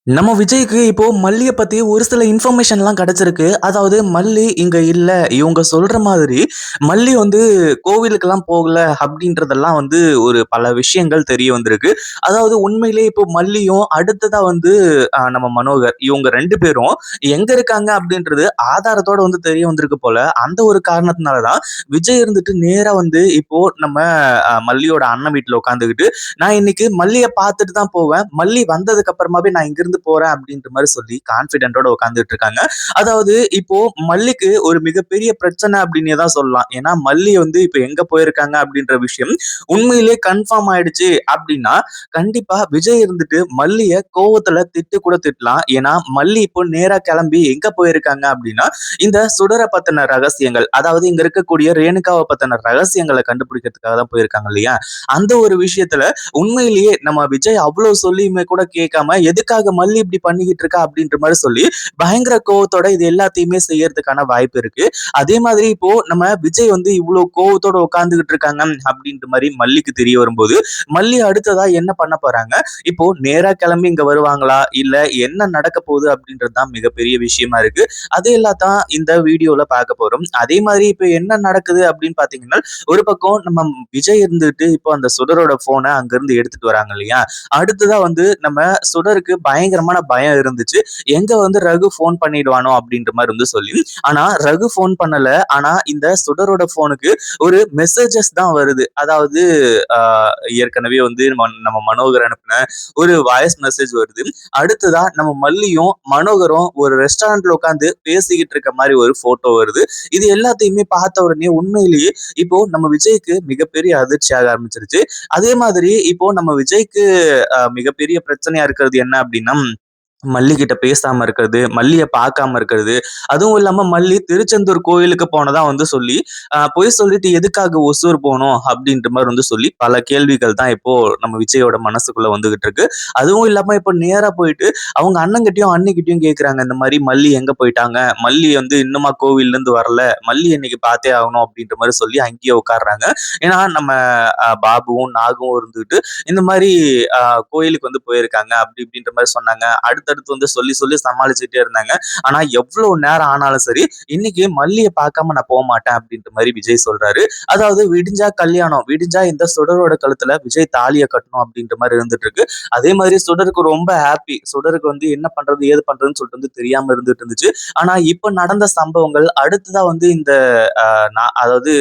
நம்ம விஜய்க்கு இப்போ மல்லிய பத்தி ஒரு சில இன்ஃபர்மேஷன்லாம் கிடைச்சிருக்கு. அதாவது மல்லி இங்க இல்ல. இவங்க சொல்ற மாதிரி மல்லி வந்து கோவிலுக்கெல்லாம் போகல அப்படின்றதெல்லாம் வந்து ஒரு பல விஷயங்கள் தெரிய வந்திருக்கு. அதாவது உண்மையிலேயே இப்போ மல்லியும், அடுத்ததா வந்து நம்ம மனோகர் இவங்க 2 பேரும் எங்க இருக்காங்க அப்படின்றது ஆதாரத்தோட வந்து தெரிய வந்திருக்கு போல. அந்த ஒரு காரணத்தினால தான் விஜய் இருந்துட்டு நேரா வந்து இப்போ நம்ம மல்லியோட அண்ணன் வீட்ல உட்காந்துக்கிட்டு, நான் இன்னைக்கு மல்லிய பார்த்துட்டு தான் போவேன். மல்லி வந்ததுக்கு அப்புறமாவே நான் இங்கிருந்து போறேன் அப்படின்ற மாரி சொல்லி கான்ஃபிடென்ட்டோட உட்கார்ந்துட்டு இருக்காங்க. அதாவது இப்போ மல்லிக்கு ஒரு மிகப்பெரிய பிரச்சனை அப்படின்னே தான் சொல்லலாம். ஏன்னா மல்லி வந்து இப்ப எங்க போயிருக்காங்க அப்படின்ற விஷயம் உண்மையிலேயே கன்ஃபார்ம் ஆயிடுச்சு அப்படின்னா, கண்டிப்பா விஜய் இருந்துட்டு மல்லிய கோவத்துல திட்டு கூட திட்டலாம். ஏன்னா மல்லி இப்போ நேரா கிளம்பி எங்க போயிருக்காங்க அப்படின்னா, இந்த சுடர பத்தின ரகசியங்கள், அதாவது இங்க இருக்கக்கூடிய ரேணுகாவ பத்தின ரகசியங்கள கண்டுபிடிக்கிறதுக்காக தான் போயிருக்காங்க இல்லையா? அந்த ஒரு விஷயத்துல உண்மையிலேயே நம்ம விஜய் அவ்வளவு சொல்லியுமே கூட கேட்காம எதுக்காக மல்லி இப்படி பண்ணிக்கிட்டு இருக்கா அப்படின்ற மாதிரி சொல்லி பயங்கர கோவத்தோட இது எல்லாத்தையுமே செய்யறதுக்கான வாய்ப்பு இருக்கு. அதே மாதிரி இப்போ நம்ம விஜய் வந்து இவ்வளவு கோவத்தோட உட்கார்ந்துகிட்டு இருக்காங்க அப்படின்ற மாதிரி மல்லிக்கு தெரிய வரும்போது மல்லி அடுத்ததா என்ன பண்ண போறாங்க? இப்போ நேரா கிளம்பி இங்க வருவாங்களா, இல்ல என்ன நடக்க போகுது அப்படின்றது தான் மிகப்பெரிய விஷயமா இருக்கு. அது எல்லாம் தான் இந்த வீடியோல பார்க்க போறோம். அதே மாதிரி இப்போ என்ன நடக்குது அப்படின்னு பாத்தீங்கன்னா, ஒரு பக்கம் நம்ம விஜய் இருந்துட்டு இப்போ அந்த சுடரோட போனை அங்கிருந்து எடுத்துட்டு வராங்க இல்லையா? அடுத்ததா வந்து நம்ம சுடருக்கு பயங்கரமான பயம் இருந்துச்சு. எங்க வந்து ரகு ஃபோன் பண்ணிடுவானோ அப்படின்ற மாரி வந்து சொல்லி. ஆனா ரகு ஃபோன் பண்ணல. ஆனா இந்த சுடரோட ஃபோனுக்கு ஒரு மெசேஜஸ் தான் வருது. அதாவது அ ஏற்கனவே வந்து நம்ம மனோகர் அனுப்புன ஒரு வாய்ஸ் மெசேஜ் வருது. அடுத்ததா நம்ம மல்லியும், மனோகரும் ஒரு ரெஸ்டாரண்ட்ல உட்கார்ந்து பேசிக்கிட்டு இருக்க மாரி ஒரு ஃபோட்டோ வருது. இது எல்லாத்தையுமே பார்த்த உடனே உண்மையிலேயே இப்போ நம்ம விஜய்க்கு மிகப்பெரிய அதிர்ச்சியாக ஆரம்பிச்சிருச்சு. அதே மாதிரி இப்போ நம்ம விஜய்க்கு மிகப்பெரிய பிரச்சனையா இருக்கிறது என்ன அப்படின்னா, மல்லி கிட்ட பேசாம இருக்கிறது, மல்லிய பார்க்காம இருக்கிறது. அதுவும் இல்லாம மல்லி திருச்செந்தூர் கோயிலுக்கு போனதா வந்து சொல்லி, பொய் சொல்லிட்டு எதுக்காக ஒசூர் போணும் அப்படின்ற மாரி வந்து சொல்லி பல கேள்விகள் தான் இப்போ நம்ம விஜயோட மனசுக்குள்ள வந்துகிட்டு இருக்கு. அதுவும் இல்லாம இப்போ நேரா போயிட்டு அவங்க அண்ணன்கிட்டயும், அண்ணிகிட்டயும் கேட்கிறாங்க. இந்த மாரி மல்லி எங்க போயிட்டாங்க? மல்லி வந்து இன்னுமா கோவில்ல இருந்து வரல. மல்லி இன்னைக்கு பார்த்தே ஆகணும் அப்படின்ற மாரி சொல்லி அங்கேயே உட்கார்றாங்க. ஏன்னா நம்ம பாபுவும், நாகும் இருந்துட்டு இந்த மாரி அ கோயிலுக்கு வந்து போயிருக்காங்க அப்படி இப்படின்ற மாரி சொன்னாங்க. அடுத்தடுத்து வந்து சொல்லி சொல்லி சமாளிச்சுட்டே இருந்தாங்க. ஆனா எவ்வளவு நேரம் ஆனாலும் சரி, இன்னைக்கு மல்லிய பார்க்காம நான் போமாட்டேன் அப்படின்ற மாரி விஜய் சொல்றாரு. அதாவது விடிஞ்சா கல்யாணம், விடிஞ்சா இந்த சுடரோட கழுத்துல விஜய் தாலிய கட்டணும் அப்படின்ற மாரி இருந்துட்டு இருக்கு. அதே மாதிரி சுடருக்கு ரொம்ப ஹாப்பி. சுடருக்கு வந்து என்ன பண்றது, ஏது பண்றதுன்னு சொல்லிட்டு வந்து தெரியாம இருந்துட்டு இருந்துச்சு. ஆனா இப்ப நடந்த சம்பவங்கள் அடுத்ததா வந்து இந்த அதாவது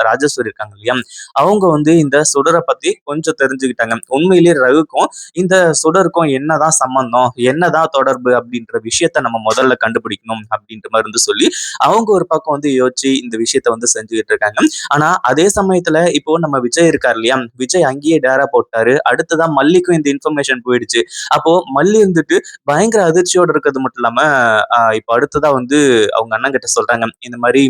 ராஜேஸ்வரி இருக்காங்க இல்லையா? அவங்க வந்து இந்த சுடர பத்தி கொஞ்சம் தெரிஞ்சுக்கிட்டாங்க. உண்மையிலேயே ரகுக்கும் இந்த சுடருக்கும் என்னதான் சம்பந்தம், என்னதான் தொடர்பு அப்படின்ற விஷயத்த நம்ம முதல்ல கண்டுபிடிக்கணும் அப்படின்ற மாரி வந்து சொல்லி, அவங்க ஒரு பக்கம் வந்து யோசிச்சு இந்த விஷயத்த வந்து செஞ்சுகிட்டு இருக்காங்க. ஆனா அதே சமயத்துல இப்போ நம்ம விஜய் இருக்கார் இல்லையா? விஜய் அங்கேயே டேரா போட்டாரு. அடுத்ததா மல்லிக்கும் இந்த இன்ஃபர்மேஷன் போயிடுச்சு. அப்போ மல்லி இருந்துட்டு பயங்கர அதிர்ச்சியோட இருக்கிறது மட்டும் இல்லாம, இப்போ அடுத்ததா வந்து அவங்க அண்ணன் கிட்ட சொல்றாங்க. இந்த மாரி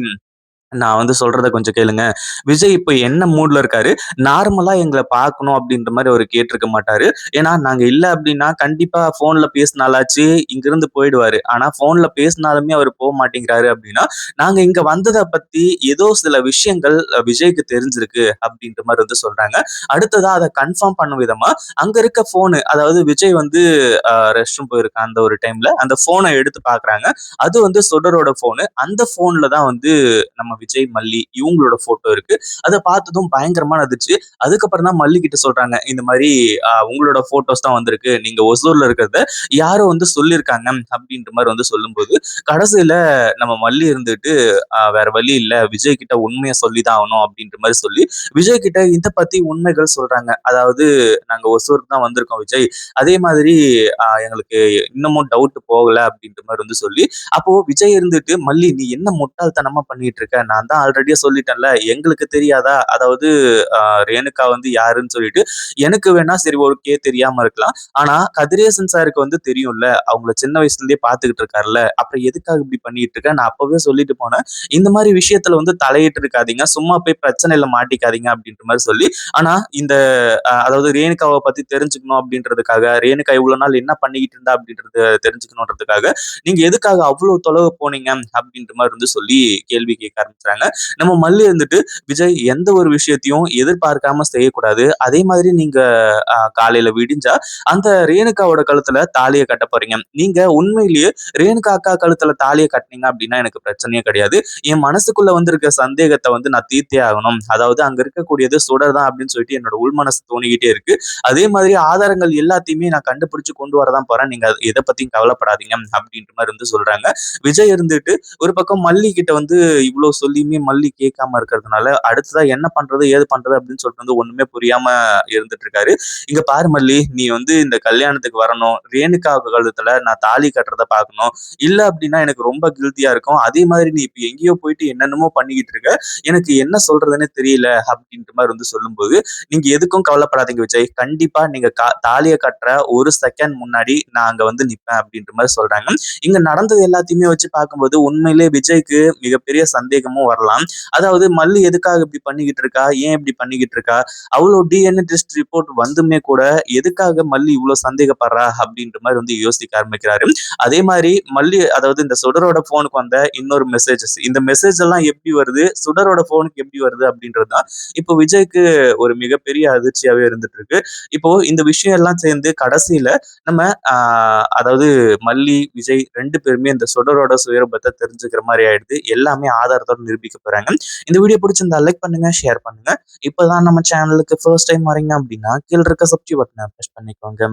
நான் வந்து சொல்றத கொஞ்சம் கேளுங்க. விஜய் இப்ப என்ன மூட்ல இருக்காரு? நார்மலா எங்கள பார்க்கணும் அப்டின்ற மாரி அவரு கேட்டிருக்க மாட்டாரு. ஏன்னா, நாங்க இல்ல அப்டின்னா கண்டிப்பா ஃபோன்ல பேசினாலாச்சு இங்கிருந்து போயிடுவாரு. ஆனா ஃபோன்ல பேசினாலுமே அவரு மாட்டேங்கிறாரு அப்டின்னா, நாங்க இங்க வந்தத பத்தி ஏதோ சில விஷயங்கள் விஜய்க்கு தெரிஞ்சிருக்கு அப்டின்ற மாரி வந்து சொல்றாங்க. அடுத்ததா அத கன்ஃபார்ம் பண்ணும் விதமா, அங்க இருக்க ஃபோனு அதாவது விஜய் வந்து ரெஸ்ட் ரூம் போயிருக்கான் அந்த ஒரு டைம்ல. அந்த ஃபோன எடுத்து பார்க்குறாங்க. அது வந்து சுடரோட ஃபோனு. அந்த ஃபோன்ல தான் வந்து நம்ம விஜய், மல்லி இவங்களோட ஃபோட்டோ இருக்கு. அத பார்த்ததும் பயங்கரமான அதிர்ச்சி. அதுக்கப்புறம் தான் மல்லி கிட்ட சொல்றாங்க. இந்த மாரி உங்களோட ஃபோட்டோஸ் தான் வந்திருக்கு. நீங்க ஒசூர்ல இருக்கிறத யாரோ வந்து சொல்லியிருக்காங்க அப்படின்ற மாரி வந்து சொல்லும்போது, கடைசியில நம்ம மல்லி இருந்துட்டு வேற வழி இல்ல. விஜய் கிட்ட உண்மைய சொல்லி தான் ஆகணும் அப்படின்ற மாரி சொல்லி, விஜய் கிட்ட இத பத்தி உண்மைகள் சொல்றாங்க. அதாவது நாங்க ஒசூருக்கு தான் வந்திருக்கோம் விஜய். அதே மாதிரி எங்களுக்கு இன்னமும் டவுட் போகல அப்படின்ற மாரி வந்து சொல்லி, அப்போ விஜய் இருந்துட்டு, "மல்லி நீ என்ன முட்டாள்தனமா பண்ணிட்டு இருக்க? நான் தான் ஆல்ரெடியே சொல்லிட்டேன்ல. எங்களுக்கு தெரியாதா? அதாவது அ ரேணுகா வந்து யாருன்னு சொல்லிட்டு, எனக்கு வேணா சரி ஓகே தெரியாம இருக்கலாம். ஆனா கதிரேசன் சாருக்கு வந்து தெரியும்ல. அவங்கள சின்ன வயசுல இருந்தே பார்த்துக்கிட்டு இருக்கார்ல. அப்புறம் எதுக்காக இப்படி பண்ணிட்டு இருக்க? நான் அப்பவே சொல்லிட்டு போனேன். இந்த மாரி விஷயத்துல வந்து தலையிட்டு இருக்காதீங்க. சும்மா போய் பிரச்சனையில மாட்டிக்காதீங்க." அப்படின்ற மாரி சொல்லி, ஆனா இந்த அதாவது ரேணுகாவ பத்தி தெரிஞ்சுக்கணும் அப்படின்றதுக்காக, ரேணுகா இவ்வளவு நாள் என்ன பண்ணிக்கிட்டு இருந்தா அப்படின்றத தெரிஞ்சுக்கணுன்றதுக்காக, நீங்க எதுக்காக அவ்வளவு தொலைவு போனீங்க? அப்படின்ற மாரி வந்து சொல்லி கேள்வி கேட்க ஆரம்பிச்சாங்க. ஆரம்பிச்சுறாங்க. நம்ம மல்லி இருந்துட்டு, "விஜய் எந்த ஒரு விஷயத்தையும் எதிர்பார்க்காம செய்யக்கூடாது. அதே மாதிரி நீங்க காலையில விடிஞ்சா அந்த ரேணுகாவோட கழுத்துல தாலிய கட்டப் போறீங்க. நீங்க உண்மையிலேயே ரேணுகா அக்கா கழுத்துல தாலிய கட்டுனீங்க அப்படின்னா எனக்கு பிரச்சனையே கிடையாது. என் மனசுக்குள்ள வந்திருக்க சந்தேகத்த வந்து நான் தீர்த்தே ஆகணும். அதாவது அங்க இருக்கக்கூடியது சுடர் தான் அப்படின்னு சொல்லிட்டு என்னோட உள் மனசு தோணிக்கிட்டே இருக்கு. அதே மாதிரி ஆதாரங்கள் எல்லாத்தையுமே நான் கண்டுபிடிச்சு கொண்டு வர தான் போறேன். நீங்க எத பத்தியும் கவலைப்படாதீங்க அப்படின்ற மாரி வந்து சொல்றாங்க. விஜய் இருந்துட்டு ஒரு பக்கம் மல்லி கிட்ட வந்து இவ்ளோ சொல்லியுமே மல்லி கேட்காம இருக்கிறதுனால, அடுத்ததா என்ன பண்றது? ஏது பண்றது? அப்படின்னு சொல்லிட்டு வந்து ஒண்ணுமே புரியாம இருந்துட்டு இருக்காரு. "இங்க பாரு மல்லி, நீ வந்து இந்த கல்யாணத்துக்கு வரணும். ரேணுகா கழுத்துல நான் தாலி கட்டுறத பார்க்கணும். இல்ல அப்படின்னா எனக்கு ரொம்ப கில்ட்டியா இருக்கும். அதே மாதிரி நீ இப்ப எங்கேயோ போயிட்டு என்னென்னமோ பண்ணிக்கிட்டு இருக்க. எனக்கு என்ன சொல்றதுன்னே தெரியல." அப்படின்ற மாரி வந்து சொல்லும்போது, "நீங்க எதுக்கும் கவலைப்படாதீங்க விஜய். கண்டிப்பா நீங்க தாலிய கட்டுற 1 செகண்ட் முன்னாடி நான் அங்க வந்து நிப்பேன்." அப்படின்ற மாரி சொல்றாங்க. இங்க நடந்தது எல்லாத்தையுமே வச்சு பார்க்கும்போது, உண்மையிலே விஜய்க்கு மிகப்பெரிய சந்தேகமும் வரலாம். அதாவது மல்லி எதுக்காக இப்படி பண்ணிக்கிட்டு இருக்கா? ஏன் இப்படி பண்ணிக்கிட்டு இருக்கா? அவ்ளோ டிஎன்ஏ டெஸ்ட் ரிப்போர்ட் வந்துமே கூட, எதுக்காக மல்லி இவ்ளோ சந்தேகப்படுறா? அப்படின்ற மாரி வந்து யோசிக்க ஆரம்பிக்கிறாரு. அதே மாரி மல்லி அதாவது இந்த சுடரோட ஃபோனுக்கு வந்த இன்னொரு மெசேஜஸ். இந்த மெசேஜ் எல்லாம் எப்படி வருது? சுடரோட ஃபோனுக்கு எப்படி வருது? அப்படின்றது தான் இப்போ விஜய்க்கு ஒரு மிகப்பெரிய அதிர்ச்சியாவே இருந்துட்டு இருக்கு. இப்போ இந்த விஷயம் எல்லாம் சேர்ந்து கடைசியில நம்ம ஆ அதாவது மல்லி, விஜய் 2 பேருமே இந்த சுடரோட சுயரூபத்த தெரிஞ்சுக்கிற மாரி ஆயிடுது. எல்லாமே ஆதாரத்தோட நிரூபிக்க போறாங்க. இந்த வீடியோ பிடிச்சிருந்தா லைக் பண்ணுங்க, ஷேர் பண்ணுங்க. இப்பதான் நம்ம சேனலுக்கு ஃபர்ஸ்ட் டைம் வரீங்க அப்படின்னா, கீழ இருக்க சப்ஸ்கிரைப் பட்டன பிரஸ் பண்ணிக்கோங்க.